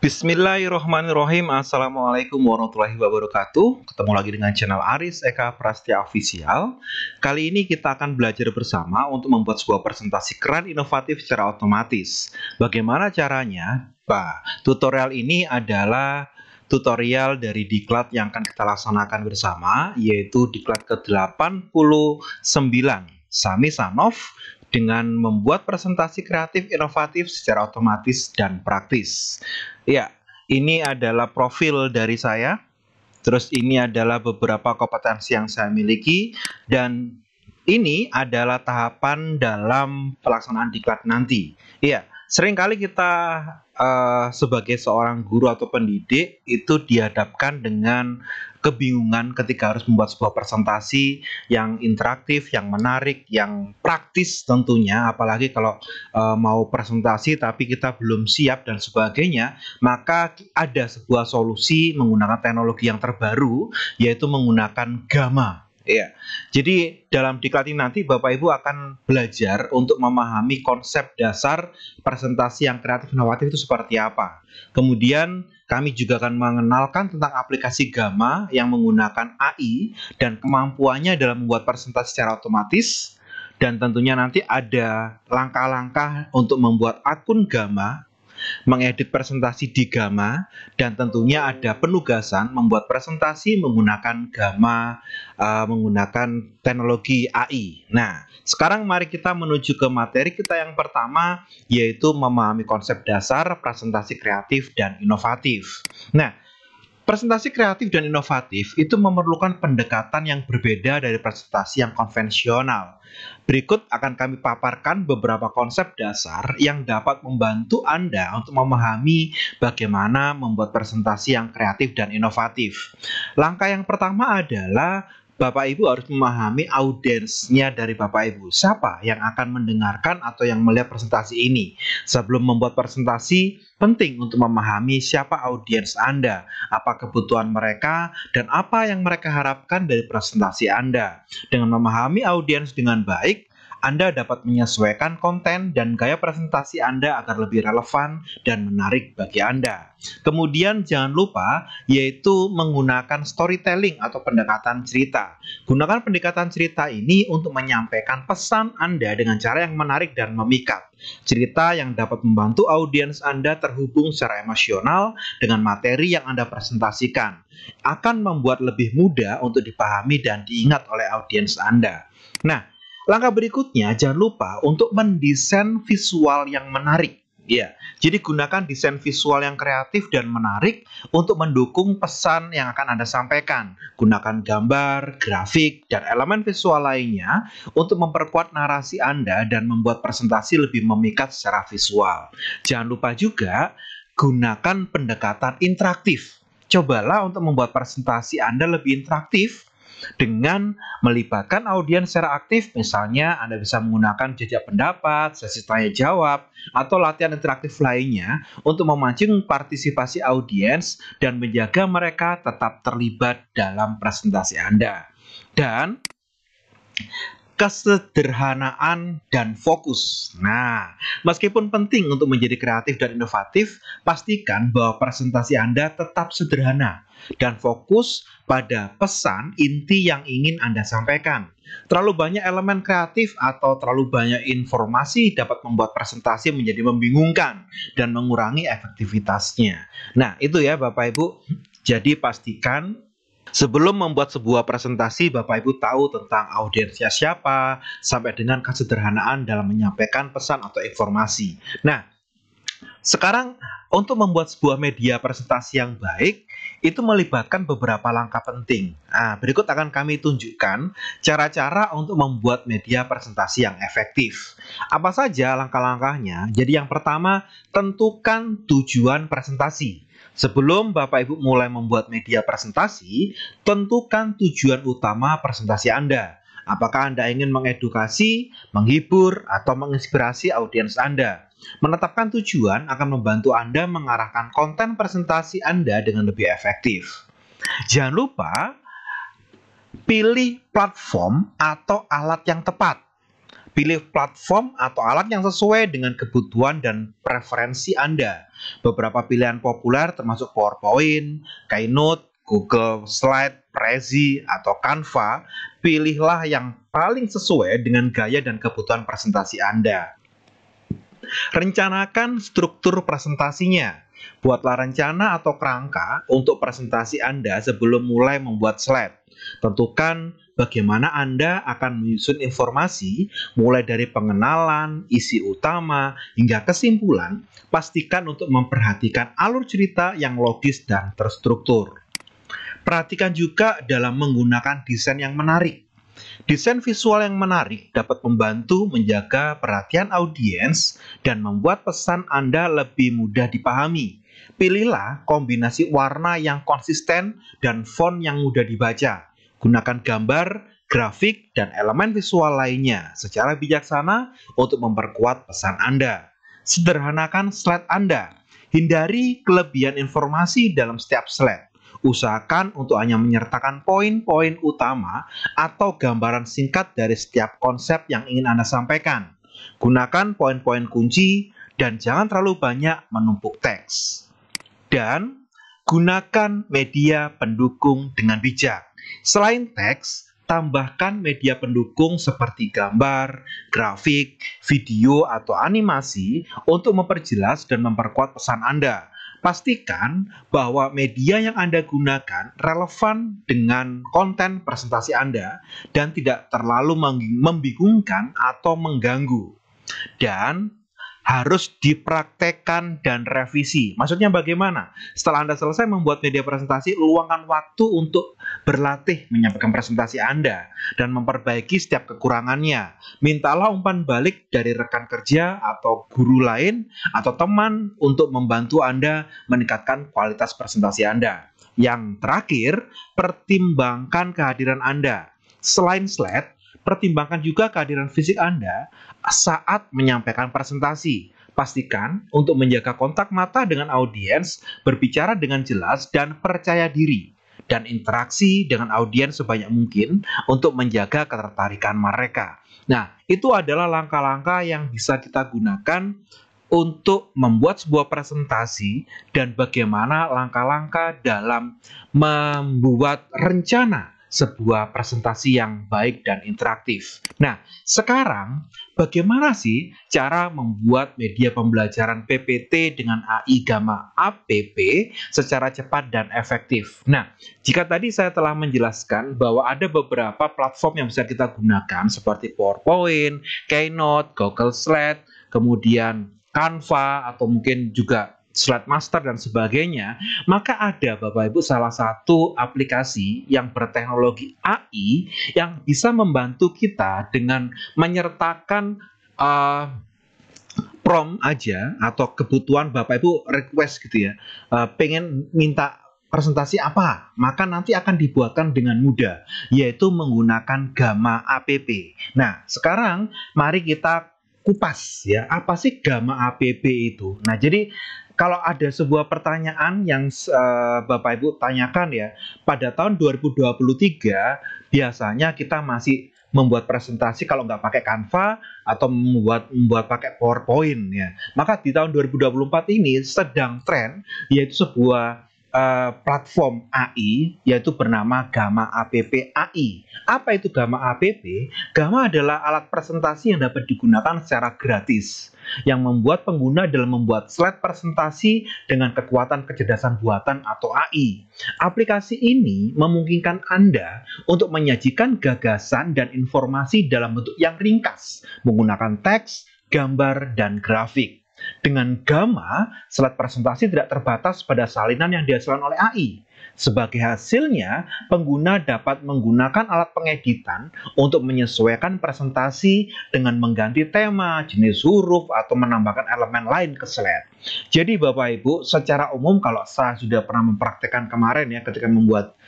Bismillahirrahmanirrahim. Assalamualaikum warahmatullahi wabarakatuh. Ketemu lagi dengan channel Aris Eka Prastya Official. Kali ini kita akan belajar bersama untuk membuat sebuah presentasi keren inovatif secara otomatis. Bagaimana caranya? Tutorial ini adalah tutorial dari diklat yang akan kita laksanakan bersama, yaitu diklat ke-89 Sami Sanov, dengan membuat presentasi kreatif inovatif secara otomatis dan praktis. Ya, ini adalah profil dari saya. Terus ini adalah beberapa kompetensi yang saya miliki, dan ini adalah tahapan dalam pelaksanaan diklat nanti. Iya, seringkali kita sebagai seorang guru atau pendidik itu dihadapkan dengan kebingungan ketika harus membuat sebuah presentasi yang interaktif, yang menarik, yang praktis tentunya. Apalagi kalau mau presentasi tapi kita belum siap dan sebagainya, maka ada sebuah solusi menggunakan teknologi yang terbaru, yaitu menggunakan Gamma. Ya, jadi dalam diklat ini nanti Bapak Ibu akan belajar untuk memahami konsep dasar presentasi yang kreatif inovatif itu seperti apa. Kemudian kami juga akan mengenalkan tentang aplikasi Gamma yang menggunakan AI dan kemampuannya dalam membuat presentasi secara otomatis. Dan tentunya nanti ada langkah-langkah untuk membuat akun Gamma, mengedit presentasi di Gamma, dan tentunya ada penugasan membuat presentasi menggunakan Gamma, menggunakan teknologi AI. Nah, sekarang mari kita menuju ke materi kita yang pertama, yaitu memahami konsep dasar presentasi kreatif dan inovatif. Nah, presentasi kreatif dan inovatif itu memerlukan pendekatan yang berbeda dari presentasi yang konvensional. Berikut akan kami paparkan beberapa konsep dasar yang dapat membantu Anda untuk memahami bagaimana membuat presentasi yang kreatif dan inovatif. Langkah yang pertama adalah Bapak Ibu harus memahami audiensnya dari Bapak Ibu. Siapa yang akan mendengarkan atau yang melihat presentasi ini? Sebelum membuat presentasi, penting untuk memahami siapa audiens Anda, apa kebutuhan mereka, dan apa yang mereka harapkan dari presentasi Anda. Dengan memahami audiens dengan baik, Anda dapat menyesuaikan konten dan gaya presentasi Anda agar lebih relevan dan menarik bagi Anda. Kemudian jangan lupa yaitu menggunakan storytelling atau pendekatan cerita. Gunakan pendekatan cerita ini untuk menyampaikan pesan Anda dengan cara yang menarik dan memikat. Cerita yang dapat membantu audiens Anda terhubung secara emosional dengan materi yang Anda presentasikan akan membuat lebih mudah untuk dipahami dan diingat oleh audiens Anda. Nah, langkah berikutnya, jangan lupa untuk mendesain visual yang menarik. Ya, jadi gunakan desain visual yang kreatif dan menarik untuk mendukung pesan yang akan Anda sampaikan. Gunakan gambar, grafik, dan elemen visual lainnya untuk memperkuat narasi Anda dan membuat presentasi lebih memikat secara visual. Jangan lupa juga gunakan pendekatan interaktif. Cobalah untuk membuat presentasi Anda lebih interaktif dengan melibatkan audiens secara aktif. Misalnya Anda bisa menggunakan jejak pendapat, sesi tanya jawab, atau latihan interaktif lainnya untuk memancing partisipasi audiens dan menjaga mereka tetap terlibat dalam presentasi Anda. Dan kesederhanaan dan fokus. Nah, meskipun penting untuk menjadi kreatif dan inovatif, pastikan bahwa presentasi Anda tetap sederhana dan fokus pada pesan inti yang ingin Anda sampaikan. Terlalu banyak elemen kreatif atau terlalu banyak informasi dapat membuat presentasi menjadi membingungkan dan mengurangi efektivitasnya. Nah, itu ya Bapak Ibu. Jadi pastikan sebelum membuat sebuah presentasi, Bapak Ibu tahu tentang audiensnya siapa, sampai dengan kesederhanaan dalam menyampaikan pesan atau informasi. Nah, sekarang untuk membuat sebuah media presentasi yang baik, itu melibatkan beberapa langkah penting. Nah, berikut akan kami tunjukkan cara-cara untuk membuat media presentasi yang efektif. Apa saja langkah-langkahnya? Jadi yang pertama, tentukan tujuan presentasi. Sebelum Bapak Ibu mulai membuat media presentasi, tentukan tujuan utama presentasi Anda. Apakah Anda ingin mengedukasi, menghibur, atau menginspirasi audiens Anda? Menetapkan tujuan akan membantu Anda mengarahkan konten presentasi Anda dengan lebih efektif. Jangan lupa pilih platform atau alat yang tepat. Pilih platform atau alat yang sesuai dengan kebutuhan dan preferensi Anda. Beberapa pilihan populer termasuk PowerPoint, Keynote, Google Slide, Prezi, atau Canva. Pilihlah yang paling sesuai dengan gaya dan kebutuhan presentasi Anda. Rencanakan struktur presentasinya. Buatlah rencana atau kerangka untuk presentasi Anda sebelum mulai membuat slide. Tentukan bagaimana Anda akan menyusun informasi, mulai dari pengenalan, isi utama, hingga kesimpulan. Pastikan untuk memperhatikan alur cerita yang logis dan terstruktur. Perhatikan juga dalam menggunakan desain yang menarik. Desain visual yang menarik dapat membantu menjaga perhatian audiens dan membuat pesan Anda lebih mudah dipahami. Pilihlah kombinasi warna yang konsisten dan font yang mudah dibaca. Gunakan gambar, grafik, dan elemen visual lainnya secara bijaksana untuk memperkuat pesan Anda. Sederhanakan slide Anda. Hindari kelebihan informasi dalam setiap slide. Usahakan untuk hanya menyertakan poin-poin utama atau gambaran singkat dari setiap konsep yang ingin Anda sampaikan. Gunakan poin-poin kunci dan jangan terlalu banyak menumpuk teks. Dan gunakan media pendukung dengan bijak. Selain teks, tambahkan media pendukung seperti gambar, grafik, video, atau animasi untuk memperjelas dan memperkuat pesan Anda. Pastikan bahwa media yang Anda gunakan relevan dengan konten presentasi Anda dan tidak terlalu membingungkan atau mengganggu. Dan harus dipraktekkan dan revisi. Maksudnya bagaimana? Setelah Anda selesai membuat media presentasi, luangkan waktu untuk berlatih menyampaikan presentasi Anda dan memperbaiki setiap kekurangannya. Mintalah umpan balik dari rekan kerja atau guru lain atau teman untuk membantu Anda meningkatkan kualitas presentasi Anda. Yang terakhir, pertimbangkan kehadiran Anda. Selain slide, pertimbangkan juga kehadiran fisik Anda saat menyampaikan presentasi. Pastikan untuk menjaga kontak mata dengan audiens, berbicara dengan jelas dan percaya diri, dan interaksi dengan audiens sebanyak mungkin untuk menjaga ketertarikan mereka. Nah, itu adalah langkah-langkah yang bisa kita gunakan untuk membuat sebuah presentasi dan bagaimana langkah-langkah dalam membuat rencana sebuah presentasi yang baik dan interaktif. Nah, sekarang bagaimana sih cara membuat media pembelajaran PPT dengan AI Gamma APP secara cepat dan efektif? Nah, jika tadi saya telah menjelaskan bahwa ada beberapa platform yang bisa kita gunakan seperti PowerPoint, Keynote, Google Slide, kemudian Canva, atau mungkin juga Slide Master dan sebagainya, maka ada Bapak Ibu salah satu aplikasi yang berteknologi AI yang bisa membantu kita dengan menyertakan prompt aja atau kebutuhan Bapak Ibu request gitu ya, pengen minta presentasi apa, maka nanti akan dibuatkan dengan mudah, yaitu menggunakan Gamma APP. Nah, sekarang mari kita kupas ya, apa sih Gamma APP itu? Nah, jadi kalau ada sebuah pertanyaan yang Bapak Ibu tanyakan ya, pada tahun 2023 biasanya kita masih membuat presentasi kalau nggak pakai Canva atau membuat pakai PowerPoint ya. Maka di tahun 2024 ini sedang tren yaitu sebuah platform AI yaitu bernama Gamma APP AI. Apa itu Gamma APP? Gamma adalah alat presentasi yang dapat digunakan secara gratis yang membuat pengguna dalam membuat slide presentasi dengan kekuatan kecerdasan buatan atau AI. Aplikasi ini memungkinkan Anda untuk menyajikan gagasan dan informasi dalam bentuk yang ringkas menggunakan teks, gambar, dan grafik. Dengan Gamma, slide presentasi tidak terbatas pada salinan yang dihasilkan oleh AI. Sebagai hasilnya, pengguna dapat menggunakan alat pengeditan untuk menyesuaikan presentasi dengan mengganti tema, jenis huruf, atau menambahkan elemen lain ke slide. Jadi Bapak Ibu, secara umum kalau saya sudah pernah mempraktekkan kemarin ya ketika membuat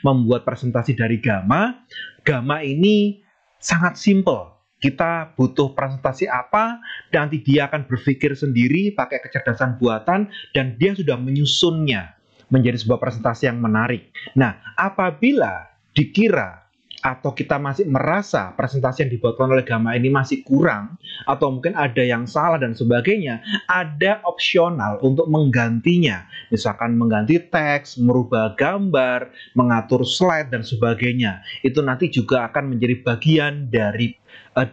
membuat presentasi dari Gamma, Gamma ini sangat simple. Kita butuh presentasi apa, nanti dia akan berpikir sendiri pakai kecerdasan buatan dan dia sudah menyusunnya menjadi sebuah presentasi yang menarik. Nah, apabila dikira atau kita masih merasa presentasi yang dibuatkan oleh Gamma ini masih kurang, atau mungkin ada yang salah dan sebagainya, ada opsional untuk menggantinya. Misalkan mengganti teks, merubah gambar, mengatur slide, dan sebagainya. Itu nanti juga akan menjadi bagian dari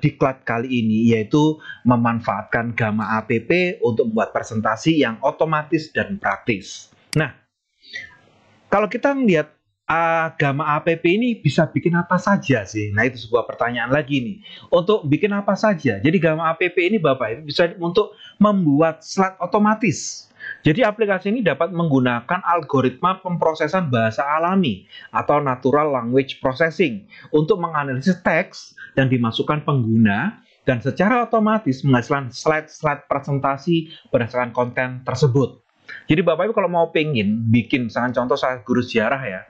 diklat kali ini, yaitu memanfaatkan Gamma app untuk membuat presentasi yang otomatis dan praktis. Nah, kalau kita melihat Gamma app ini bisa bikin apa saja sih? Nah, itu sebuah pertanyaan lagi nih. Untuk bikin apa saja? Jadi Gamma app ini Bapak Ibu bisa untuk membuat slide otomatis. Jadi aplikasi ini dapat menggunakan algoritma pemrosesan bahasa alami atau natural language processing untuk menganalisis teks yang dimasukkan pengguna dan secara otomatis menghasilkan slide-slide presentasi berdasarkan konten tersebut. Jadi Bapak Ibu kalau mau pengen bikin, misalkan contoh saya guru sejarah ya,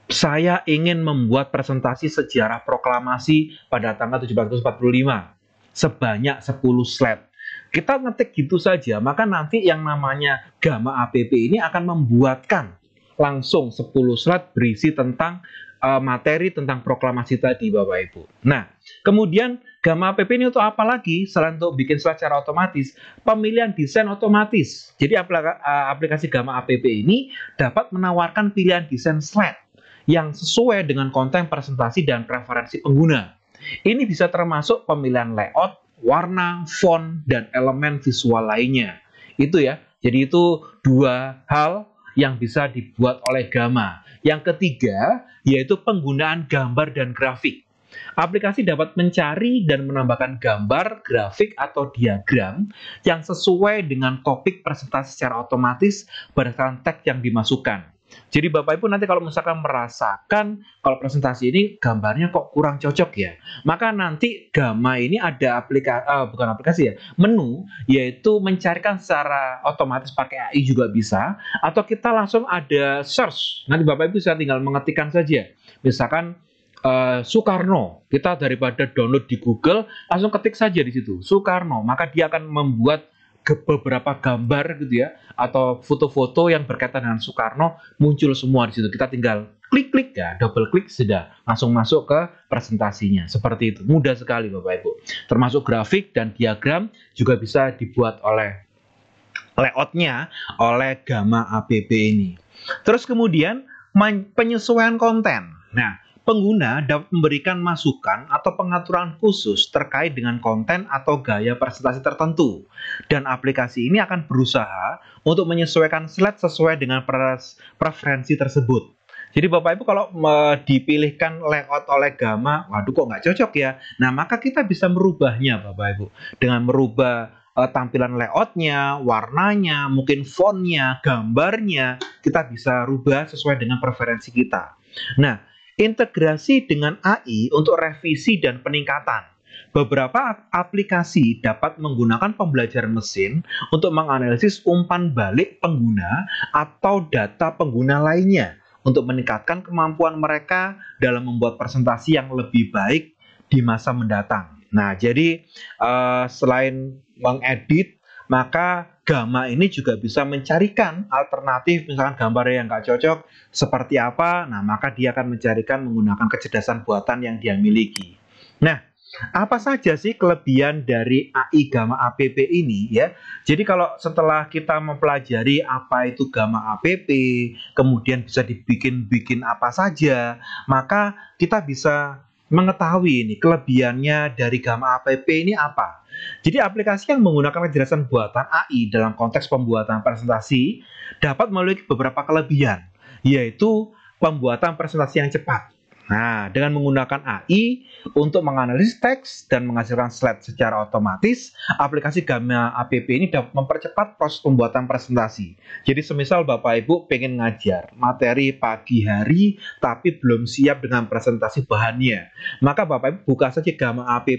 saya ingin membuat presentasi sejarah proklamasi pada tanggal 17 Agustus 45 sebanyak 10 slide. Kita ngetik gitu saja, maka nanti yang namanya Gamma app ini akan membuatkan langsung 10 slide berisi tentang materi tentang proklamasi tadi Bapak Ibu. Nah, kemudian Gamma app ini untuk apa lagi selain untuk bikin slide secara otomatis? Pemilihan desain otomatis. Jadi aplikasi Gamma app ini dapat menawarkan pilihan desain slide yang sesuai dengan konten presentasi dan preferensi pengguna. Ini bisa termasuk pemilihan layout, warna, font, dan elemen visual lainnya. Itu ya. Jadi itu dua hal yang bisa dibuat oleh Gamma. Yang ketiga, yaitu penggunaan gambar dan grafik. Aplikasi dapat mencari dan menambahkan gambar, grafik, atau diagram yang sesuai dengan topik presentasi secara otomatis berdasarkan teks yang dimasukkan. Jadi Bapak Ibu nanti kalau misalkan merasakan kalau presentasi ini gambarnya kok kurang cocok ya, maka nanti Gamma ini ada menu, yaitu mencarikan secara otomatis pakai AI juga bisa, atau kita langsung ada search. Nanti Bapak Ibu bisa tinggal mengetikkan saja. Misalkan Soekarno, kita daripada download di Google, langsung ketik saja di situ Soekarno, maka dia akan membuat beberapa gambar gitu ya, atau foto-foto yang berkaitan dengan Soekarno muncul semua di situ. Kita tinggal klik-klik ya, double klik sudah langsung masuk ke presentasinya. Seperti itu, mudah sekali Bapak Ibu. Termasuk grafik dan diagram juga bisa dibuat oleh layoutnya oleh Gamma app ini. Terus kemudian penyesuaian konten. Nah, pengguna dapat memberikan masukan atau pengaturan khusus terkait dengan konten atau gaya presentasi tertentu. Dan aplikasi ini akan berusaha untuk menyesuaikan slide sesuai dengan preferensi tersebut. Jadi Bapak Ibu kalau dipilihkan layout oleh Gamma, waduh kok nggak cocok ya. Nah, maka kita bisa merubahnya Bapak Ibu. Dengan merubah tampilan layoutnya, warnanya, mungkin fontnya, gambarnya, kita bisa rubah sesuai dengan preferensi kita. Nah, integrasi dengan AI untuk revisi dan peningkatan. Beberapa aplikasi dapat menggunakan pembelajaran mesin untuk menganalisis umpan balik pengguna atau data pengguna lainnya untuk meningkatkan kemampuan mereka dalam membuat presentasi yang lebih baik di masa mendatang. Nah, jadi selain mengedit, maka Gamma ini juga bisa mencarikan alternatif, misalkan gambar yang nggak cocok seperti apa, nah maka dia akan mencarikan menggunakan kecerdasan buatan yang dia miliki. Nah, apa saja sih kelebihan dari AI Gamma app ini ya? Jadi kalau setelah kita mempelajari apa itu Gamma app, kemudian bisa dibikin apa saja, maka kita bisa mengetahui ini kelebihannya dari Gamma app ini apa. Jadi aplikasi yang menggunakan kecerdasan buatan AI dalam konteks pembuatan presentasi dapat memiliki beberapa kelebihan, yaitu pembuatan presentasi yang cepat. Nah, dengan menggunakan AI untuk menganalisis teks dan menghasilkan slide secara otomatis, aplikasi Gamma app ini dapat mempercepat proses pembuatan presentasi. Jadi semisal Bapak Ibu pengen ngajar materi pagi hari tapi belum siap dengan presentasi bahannya, maka Bapak Ibu buka saja Gamma app,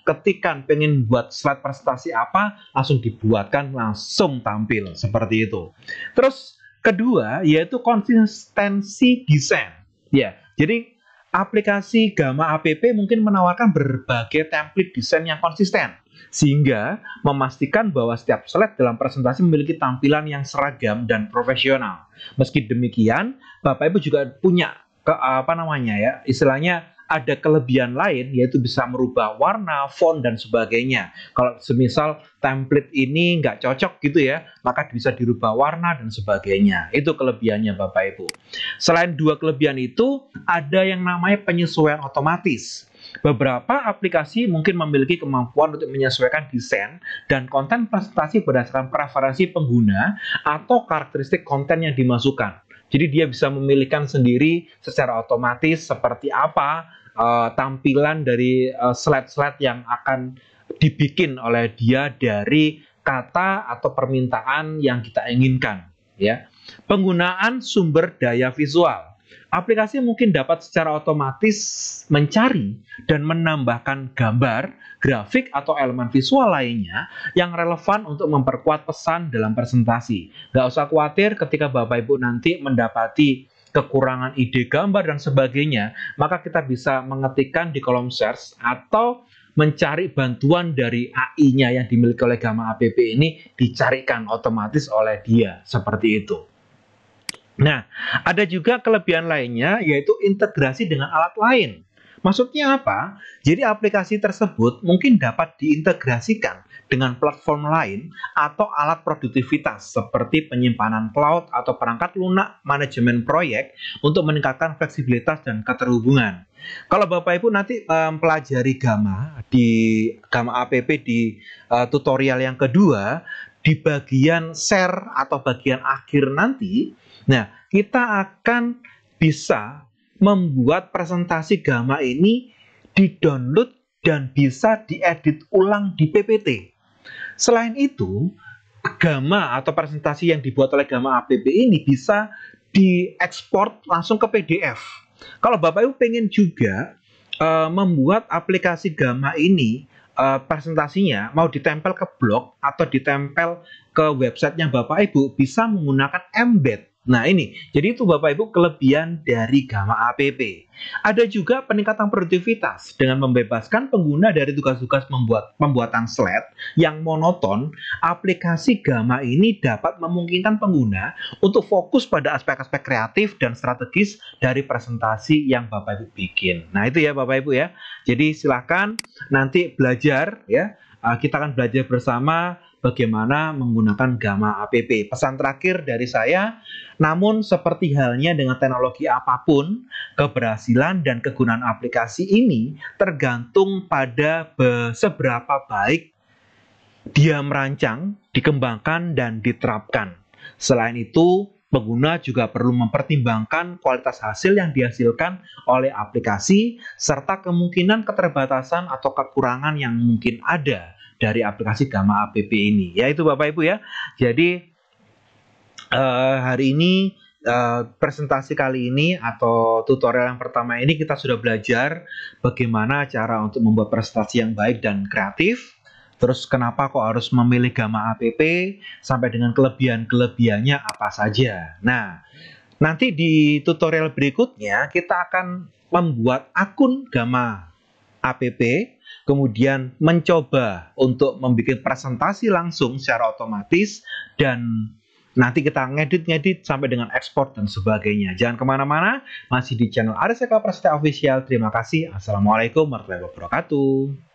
ketikkan pengen buat slide presentasi apa, langsung dibuatkan, langsung tampil seperti itu. Terus kedua yaitu konsistensi desain. Ya, jadi aplikasi Gamma app mungkin menawarkan berbagai template desain yang konsisten, sehingga memastikan bahwa setiap slide dalam presentasi memiliki tampilan yang seragam dan profesional. Meski demikian, Bapak Ibu juga punya istilahnya ada kelebihan lain, yaitu bisa merubah warna, font, dan sebagainya. Kalau semisal template ini nggak cocok gitu ya, maka bisa dirubah warna dan sebagainya. Itu kelebihannya Bapak Ibu. Selain dua kelebihan itu, ada yang namanya penyesuaian otomatis. Beberapa aplikasi mungkin memiliki kemampuan untuk menyesuaikan desain dan konten presentasi berdasarkan preferensi pengguna atau karakteristik konten yang dimasukkan. Jadi dia bisa memilihkan sendiri secara otomatis seperti apa tampilan dari slide-slide yang akan dibikin oleh dia dari kata atau permintaan yang kita inginkan. Ya. Penggunaan sumber daya visual. Aplikasi mungkin dapat secara otomatis mencari dan menambahkan gambar, grafik, atau elemen visual lainnya yang relevan untuk memperkuat pesan dalam presentasi. Nggak usah khawatir ketika Bapak Ibu nanti mendapati kekurangan ide gambar dan sebagainya, maka kita bisa mengetikkan di kolom search atau mencari bantuan dari AI-nya yang dimiliki oleh Gamma app ini, dicarikan otomatis oleh dia, seperti itu. Nah, ada juga kelebihan lainnya, yaitu integrasi dengan alat lain. Maksudnya apa? Jadi aplikasi tersebut mungkin dapat diintegrasikan dengan platform lain atau alat produktivitas seperti penyimpanan cloud atau perangkat lunak manajemen proyek untuk meningkatkan fleksibilitas dan keterhubungan. Kalau Bapak Ibu nanti mempelajari Gamma di Gamma app di tutorial yang kedua, di bagian share atau bagian akhir nanti, nah, kita akan bisa membuat presentasi Gamma ini di-download dan bisa diedit ulang di PPT. Selain itu, Gamma atau presentasi yang dibuat oleh Gamma app ini bisa diekspor langsung ke PDF. Kalau Bapak Ibu pengen juga membuat aplikasi Gamma ini, presentasinya mau ditempel ke blog atau ditempel ke websitenya Bapak Ibu, bisa menggunakan embed. Nah ini, jadi itu Bapak Ibu kelebihan dari Gamma app. Ada juga peningkatan produktivitas dengan membebaskan pengguna dari tugas-tugas pembuatan slide yang monoton. Aplikasi Gamma ini dapat memungkinkan pengguna untuk fokus pada aspek-aspek kreatif dan strategis dari presentasi yang Bapak Ibu bikin. Nah itu ya Bapak Ibu ya. Jadi silakan nanti belajar ya. Kita akan belajar bersama bagaimana menggunakan Gamma app. Pesan terakhir dari saya, namun seperti halnya dengan teknologi apapun, keberhasilan dan kegunaan aplikasi ini tergantung pada seberapa baik dia merancang, dikembangkan, dan diterapkan. Selain itu, pengguna juga perlu mempertimbangkan kualitas hasil yang dihasilkan oleh aplikasi, serta kemungkinan keterbatasan atau kekurangan yang mungkin ada dari aplikasi Gamma app ini. Ya itu Bapak Ibu ya. Jadi hari ini presentasi kali ini atau tutorial yang pertama ini kita sudah belajar bagaimana cara untuk membuat presentasi yang baik dan kreatif. Terus kenapa kok harus memilih Gamma app sampai dengan kelebihan-kelebihannya apa saja. Nah, nanti di tutorial berikutnya kita akan membuat akun Gamma app, kemudian mencoba untuk membuat presentasi langsung secara otomatis, dan nanti kita ngedit-ngedit sampai dengan ekspor dan sebagainya. Jangan kemana-mana, masih di channel Aris Eka Prasetya Official. Terima kasih. Assalamualaikum warahmatullahi wabarakatuh.